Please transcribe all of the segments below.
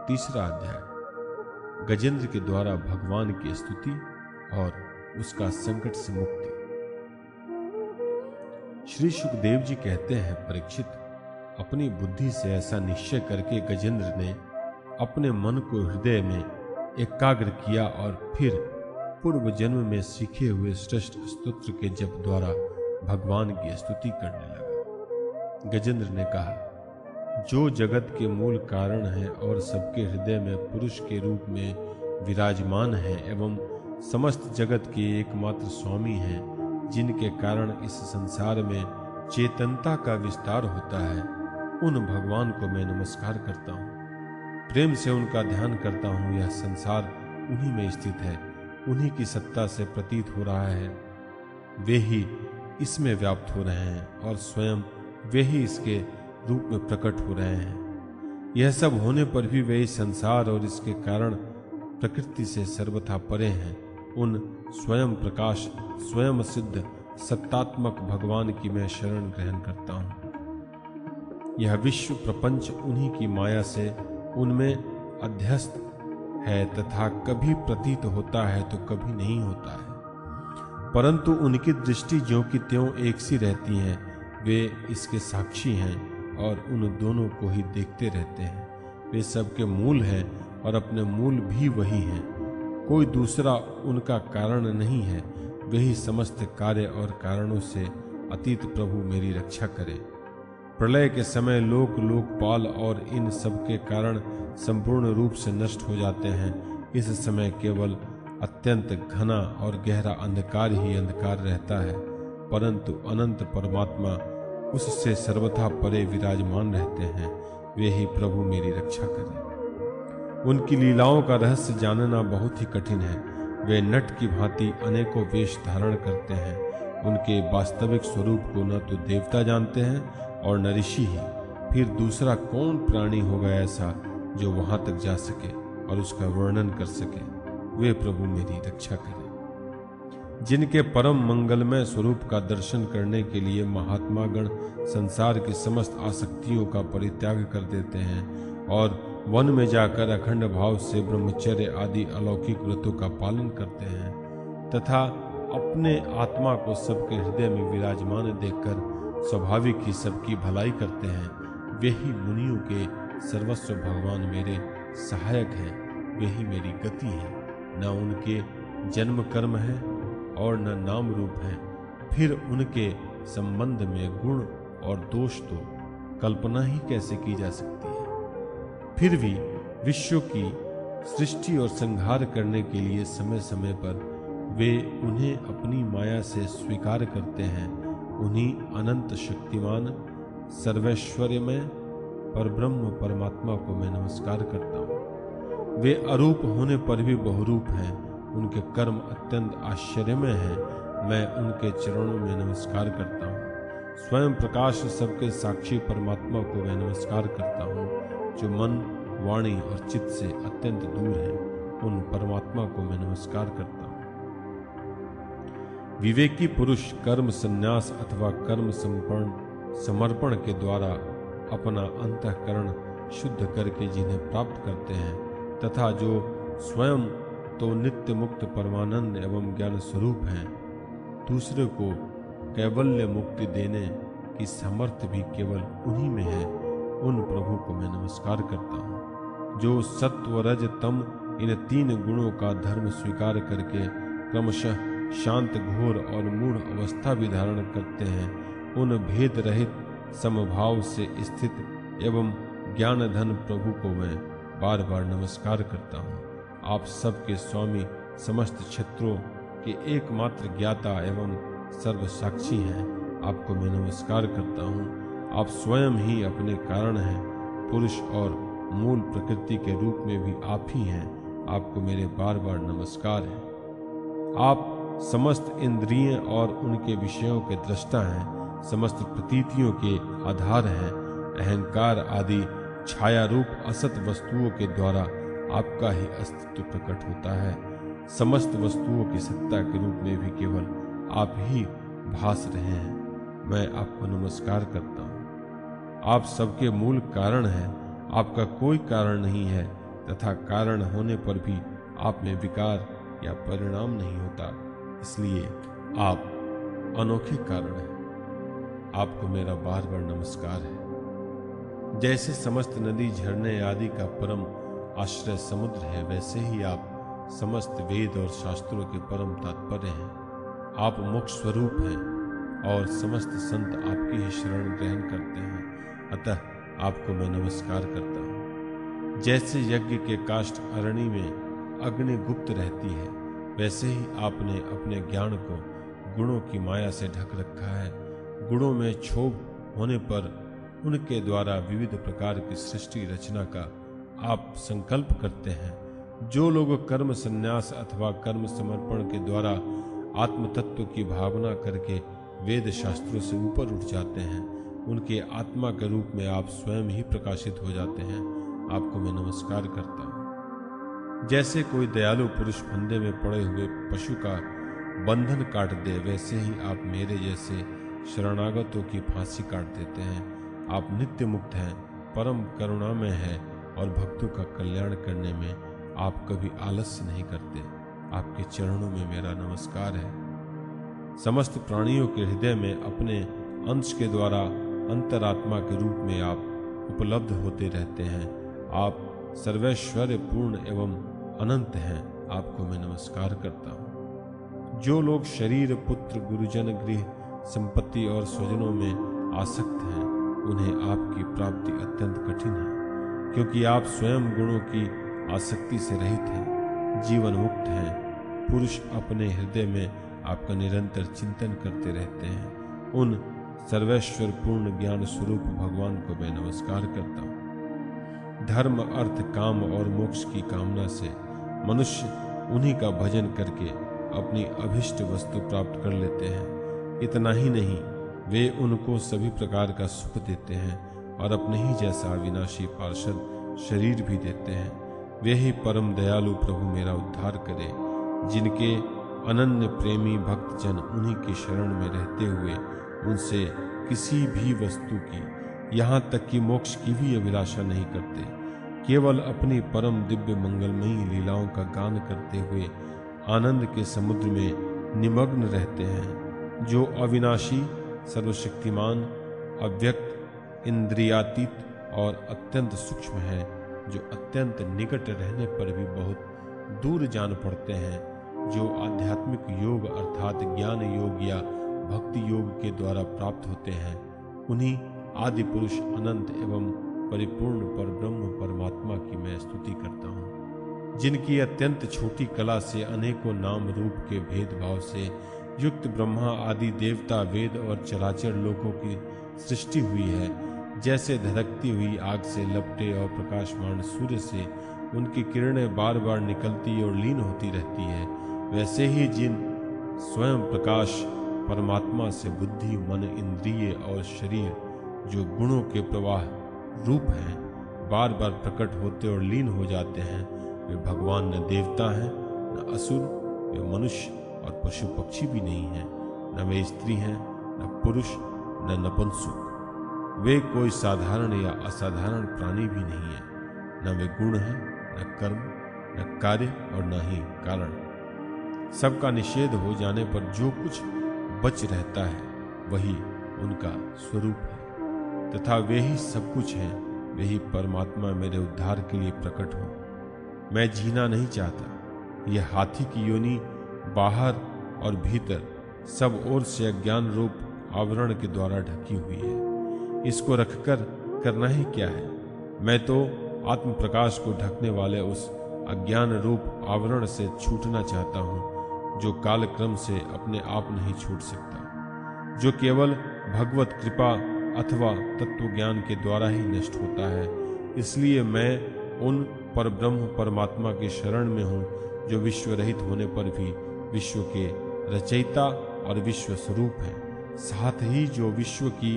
तीसरा अध्याय। गजेंद्र के द्वारा भगवान की स्तुति और उसका संकट से मुक्ति। श्री सुखदेव जी कहते हैं, परीक्षित, अपनी बुद्धि से ऐसा निश्चय करके गजेंद्र ने अपने मन को हृदय में एकाग्र किया और फिर पूर्व जन्म में सीखे हुए श्रेष्ठ स्तोत्र के जप द्वारा भगवान की स्तुति करने लगा। गजेंद्र ने कहा, जो जगत के मूल कारण है और सबके हृदय में पुरुष के रूप में विराजमान है एवं समस्त जगत के एकमात्र स्वामी हैं, जिनके कारण इस संसार में चेतनता का विस्तार होता है, उन भगवान को मैं नमस्कार करता हूँ, प्रेम से उनका ध्यान करता हूँ। यह संसार उन्हीं में स्थित है, उन्हीं की सत्ता से प्रतीत हो रहा है, वे ही इसमें व्याप्त हो रहे हैं और स्वयं वे ही इसके रूप में प्रकट हो रहे हैं। यह सब होने पर भी वे इस संसार और इसके कारण प्रकृति से सर्वथा परे हैं। उन स्वयं प्रकाश, स्वयं सिद्ध सत्तात्मक भगवान की मैं शरण ग्रहण करता हूँ। यह विश्व प्रपंच उन्हीं की माया से उनमें अध्यस्त है तथा कभी प्रतीत होता है तो कभी नहीं होता है, परंतु उनकी दृष्टि ज्यों की त्यों एक सी रहती है। वे इसके साक्षी हैं और उन दोनों को ही देखते रहते हैं। वे सबके मूल हैं और अपने मूल भी वही हैं, कोई दूसरा उनका कारण नहीं है। वे ही समस्त कार्य और कारणों से अतीत प्रभु मेरी रक्षा करें। प्रलय के समय लोक लोकपाल और इन सब के कारण संपूर्ण रूप से नष्ट हो जाते हैं। इस समय केवल अत्यंत घना और गहरा अंधकार ही अंधकार रहता है, परंतु अनंत परमात्मा उससे सर्वथा परे विराजमान रहते हैं। वे ही प्रभु मेरी रक्षा करें। उनकी लीलाओं का रहस्य जानना बहुत ही कठिन है। वे नट की भांति अनेकों वेश धारण करते हैं। उनके वास्तविक स्वरूप को न तो देवता जानते हैं और न ऋषि ही, फिर दूसरा कौन प्राणी होगा ऐसा जो वहां तक जा सके और उसका वर्णन कर सके। वे प्रभु मेरी रक्षा करें। जिनके परम मंगलमय स्वरूप का दर्शन करने के लिए महात्मा गण संसार की समस्त आसक्तियों का परित्याग कर देते हैं और वन में जाकर अखंड भाव से ब्रह्मचर्य आदि अलौकिक व्रतों का पालन करते हैं तथा अपने आत्मा को सबके हृदय में विराजमान देखकर स्वाभाविक ही सबकी भलाई करते हैं, वे ही मुनियों के सर्वस्व भगवान मेरे सहायक हैं। वे ही मेरी गति है, न उनके जन्म कर्म है और न नाम रूप है। फिर उनके संबंध में गुण और दोष तो कल्पना ही कैसे की जा सकती है। फिर भी विश्व की सृष्टि और संहार करने के लिए समय समय पर वे उन्हें अपनी माया से स्वीकार करते हैं। उन्हीं अनंत शक्तिमान सर्वैश्वर्यमय परब्रह्म परमात्मा को मैं नमस्कार करता हूँ। वे अरूप होने पर भी बहुरूप हैं। उनके कर्म अत्यंत आश्चर्यमय हैं। मैं उनके चरणों में नमस्कार करता हूँ। स्वयं प्रकाश सबके साक्षी परमात्मा को मैं नमस्कार करता हूँ, जो मन, वाणी और चित्त से अत्यंत दूर है। उन परमात्मा को मैं नमस्कार करता हूँ। विवेकी पुरुष कर्म संन्यास अथवा कर्म समर्पण के द्वारा अपना अंतःकरण शुद्ध करके जिन्हें प्राप्त करते हैं तथा जो स्वयं तो नित्य मुक्त परमानंद एवं ज्ञान स्वरूप हैं, दूसरे को कैवल्य मुक्ति देने की सामर्थ्य भी केवल उन्हीं में है, उन प्रभु को मैं नमस्कार करता हूँ। जो सत्व रज तम इन तीन गुणों का धर्म स्वीकार करके क्रमशः शांत घोर और मूढ़ अवस्था भी धारण करते हैं, उन भेद रहित समभाव से स्थित एवं ज्ञान धन प्रभु को मैं बार बार नमस्कार करता हूँ। आप सबके स्वामी, समस्त क्षेत्रों के एकमात्र ज्ञाता एवं सर्वसाक्षी हैं। आपको मैं नमस्कार करता हूँ। आप स्वयं ही अपने कारण हैं। पुरुष और मूल प्रकृति के रूप में भी आप ही हैं। आपको मेरे बार बार नमस्कार है। आप समस्त इंद्रिय और उनके विषयों के दृष्टा हैं, समस्त प्रतीतियों के आधार हैं। अहंकार आदि छाया रूप असत वस्तुओं के द्वारा आपका ही अस्तित्व प्रकट होता है। समस्त वस्तुओं की सत्ता के रूप में भी केवल आप ही भास रहे हैं। मैं आपको नमस्कार करता हूँ। आप सबके मूल कारण हैं। आपका कोई कारण नहीं है। तथा कारण होने पर भी आप में विकार या परिणाम नहीं होता, इसलिए आप अनोखे कारण हैं। आपको मेरा बार बार नमस्कार है। जैसे समस्त नदी झरने आदि का परम आश्रय समुद्र है, वैसे ही आप समस्त वेद और शास्त्रों के परम तात्पर्य हैं। आप मोक्ष स्वरूप हैं और समस्त संत आपकी ही शरण ग्रहण करते हैं, अतः आपको मैं नमस्कार करता हूँ। जैसे यज्ञ के काष्ठ अरणी में अग्नि गुप्त रहती है, वैसे ही आपने अपने ज्ञान को गुणों की माया से ढक रखा है। गुणों में क्षोभ होने पर उनके द्वारा विविध प्रकार की सृष्टि रचना का आप संकल्प करते हैं। जो लोग कर्म संन्यास अथवा कर्म समर्पण के द्वारा आत्म तत्व की भावना करके वेद शास्त्रों से ऊपर उठ जाते हैं, उनके आत्मा के रूप में आप स्वयं ही प्रकाशित हो जाते हैं। आपको मैं नमस्कार करता हूँ। जैसे कोई दयालु पुरुष फंदे में पड़े हुए पशु का बंधन काट दे, वैसे ही आप मेरे जैसे शरणागतों की फांसी काट देते हैं। आप नित्य मुक्त हैं, परम करुणामय हैं और भक्तों का कल्याण करने में आप कभी आलस्य नहीं करते। आपके चरणों में मेरा नमस्कार है। समस्त प्राणियों के हृदय में अपने अंश के द्वारा अंतरात्मा के रूप में आप उपलब्ध होते रहते हैं। आप सर्वैश्वर्य पूर्ण एवं अनंत हैं। आपको मैं नमस्कार करता हूँ। जो लोग शरीर, पुत्र, गुरुजन, गृह, संपत्ति और स्वजनों में आसक्त हैं, उन्हें आपकी प्राप्ति अत्यंत कठिन है, क्योंकि आप स्वयं गुणों की आसक्ति से रहित हैं, जीवन मुक्त हैं। पुरुष अपने हृदय में आपका निरंतर चिंतन करते रहते हैं। उन सर्वैश्वर पूर्ण ज्ञान स्वरूप भगवान को मैं नमस्कार करता हूँ। धर्म, अर्थ, काम और मोक्ष की कामना से मनुष्य उन्हीं का भजन करके अपनी अभिष्ट वस्तु प्राप्त कर लेते हैं। इतना ही नहीं, वे उनको सभी प्रकार का सुख देते हैं और अपने ही जैसा अविनाशी पार्षद शरीर भी देते हैं। वे ही परम दयालु प्रभु मेरा उद्धार करे, जिनके अनन्य प्रेमी भक्तजन उन्हीं की शरण में रहते हुए उनसे किसी भी वस्तु की, यहाँ तक कि मोक्ष की भी अभिलाषा नहीं करते, केवल अपनी परम दिव्य मंगलमयी लीलाओं का गान करते हुए आनंद के समुद्र में निमग्न रहते हैं। जो अविनाशी, सर्वशक्तिमान, अव्यक्त, इंद्रियातीत और अत्यंत सूक्ष्म है, जो अत्यंत निकट रहने पर भी बहुत दूर जान पड़ते हैं, जो आध्यात्मिक योग अर्थात ज्ञान योग या भक्ति योग के द्वारा प्राप्त होते हैं, उन्हीं आदि पुरुष अनंत एवं परिपूर्ण पर ब्रह्म परमात्मा की मैं स्तुति करता हूँ। जिनकी अत्यंत छोटी कला से अनेकों नाम रूप के भेदभाव से युक्त ब्रह्मा आदि देवता, वेद और चराचर लोकों की सृष्टि हुई है। जैसे धधकती हुई आग से लपटे और प्रकाशमान सूर्य से उनकी किरणें बार बार निकलती और लीन होती रहती है, वैसे ही जिन स्वयं प्रकाश परमात्मा से बुद्धि, मन, इंद्रिय और शरीर जो गुणों के प्रवाह रूप हैं, बार बार प्रकट होते और लीन हो जाते हैं, वे भगवान न देवता हैं, न असुर, वे मनुष्य और पशु पक्षी भी नहीं हैं, न वे स्त्री हैं, न पुरुष, न नपुंसक। वे कोई साधारण या असाधारण प्राणी भी नहीं है। न वे गुण हैं, न कर्म, न कार्य और न ही कारण। सबका निषेध हो जाने पर जो कुछ बच रहता है वही उनका स्वरूप है, तथा वे ही सब कुछ हैं। वे ही परमात्मा मेरे उद्धार के लिए प्रकट हो। मैं जीना नहीं चाहता। यह हाथी की योनि बाहर और भीतर सब ओर से अज्ञान रूप आवरण के द्वारा ढकी हुई है। इसको रखकर करना ही क्या है? मैं तो आत्म प्रकाश को ढकने वाले उस अज्ञान रूप आवरण से छूटना चाहता हूँ, जो कालक्रम से अपने आप नहीं छूट सकता, जो केवल भगवत कृपा अथवा तत्व ज्ञान के द्वारा ही नष्ट होता है। इसलिए मैं उन परब्रह्म परमात्मा की शरण में हूँ, जो विश्व रहित होने पर भी विश्व के रचयिता और विश्व स्वरूप है, साथ ही जो विश्व की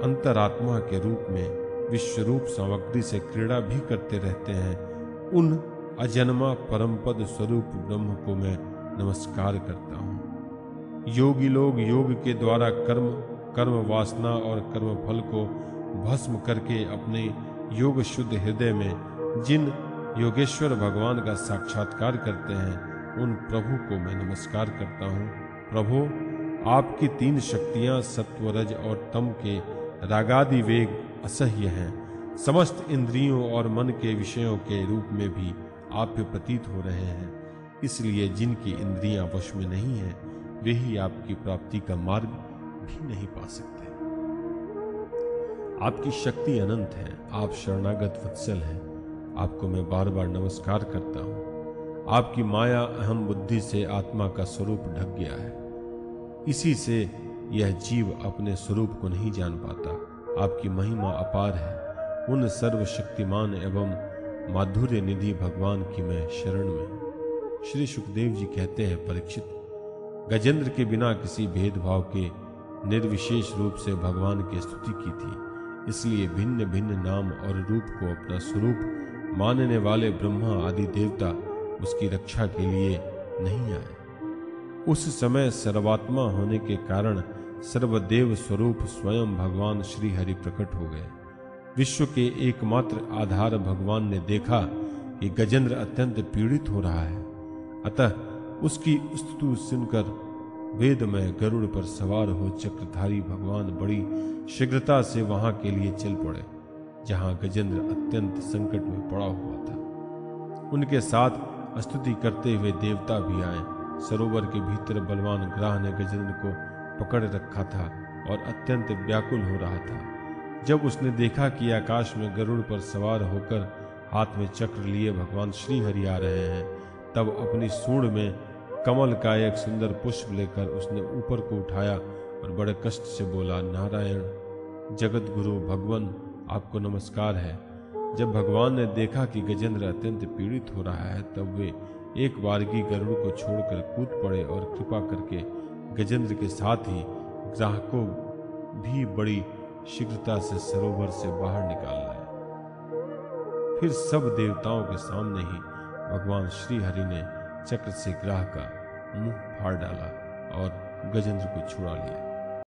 अंतरात्मा के रूप में विश्व रूप सामग्री से क्रीड़ा भी करते रहते हैं। उन अजन्मा परमपद स्वरूप ब्रह्म को मैं नमस्कार करता हूँ। योगी लोग योग के द्वारा कर्म वासना और कर्म फल को भस्म करके अपने योग शुद्ध हृदय में जिन योगेश्वर भगवान का साक्षात्कार करते हैं उन प्रभु को मैं नमस्कार करता हूँ। प्रभु, आपकी 3 शक्तियाँ सत्व, रज और तम के रागादि वेग असह्य हैं। समस्त इंद्रियों और मन के विषयों के रूप में भी आप पे प्रतीत हो रहे हैं। इसलिए जिनकी इंद्रियां वश में नहीं है वे ही आपकी प्राप्ति का मार्ग भी नहीं पा सकते। आपकी शक्ति अनंत है, आप शरणागत वत्सल हैं। आपको मैं बार बार नमस्कार करता हूँ। आपकी माया अहम बुद्धि से आत्मा का स्वरूप ढक गया है। इसी से यह जीव अपने स्वरूप को नहीं जान पाता। आपकी महिमा अपार है। उन सर्वशक्तिमान एवं माधुर्य निधि भगवान की मैं शरण में हूँ। श्री सुखदेव जी कहते हैं, परीक्षित, गजेंद्र के बिना किसी भेदभाव के निर्विशेष रूप से भगवान की स्तुति की थी। इसलिए भिन्न भिन्न नाम और रूप को अपना स्वरूप मानने वाले ब्रह्मा आदि देवता उसकी रक्षा के लिए नहीं आए। उस समय सर्वात्मा होने के कारण सर्वदेव स्वरूप स्वयं भगवान श्री हरि प्रकट हो गए। विश्व के एकमात्र आधार भगवान ने देखा कि गजेंद्र अत्यंत पीड़ित हो रहा है। अतः उसकी स्तुति सुनकर वेदमय गरुड़ पर सवार हो चक्रधारी भगवान बड़ी शीघ्रता से वहां के लिए चल पड़े जहां गजेंद्र अत्यंत संकट में पड़ा हुआ था। उनके साथ स्तुति करते हुए देवता भी आए। सरोवर के भीतर बलवान ग्राह ने गजेंद्र को पकड़ रखा था और अत्यंत व्याकुल हो रहा था। जब उसने देखा कि आकाश में गरुड़ पर सवार होकर हाथ में चक्र लिए भगवान श्री हरि आ रहे हैं, तब अपनी सूंड में कमल का एक सुंदर पुष्प लेकर उसने ऊपर को उठाया और बड़े कष्ट से बोला, नारायण जगत गुरु भगवान, आपको नमस्कार है। जब भगवान ने देखा कि गजेंद्र अत्यंत पीड़ित हो रहा है, तब वे एक बारगी गरुड़ को छोड़कर कूद पड़े और कृपा करके गजेंद्र के साथ ही ग्राह को भी बड़ी शीघ्रता से सरोवर से बाहर निकाल लाए। फिर सब देवताओं के सामने ही भगवान श्री हरि ने चक्र से ग्राह का मुंह फाड़ डाला और गजेंद्र को छुड़ा लिया।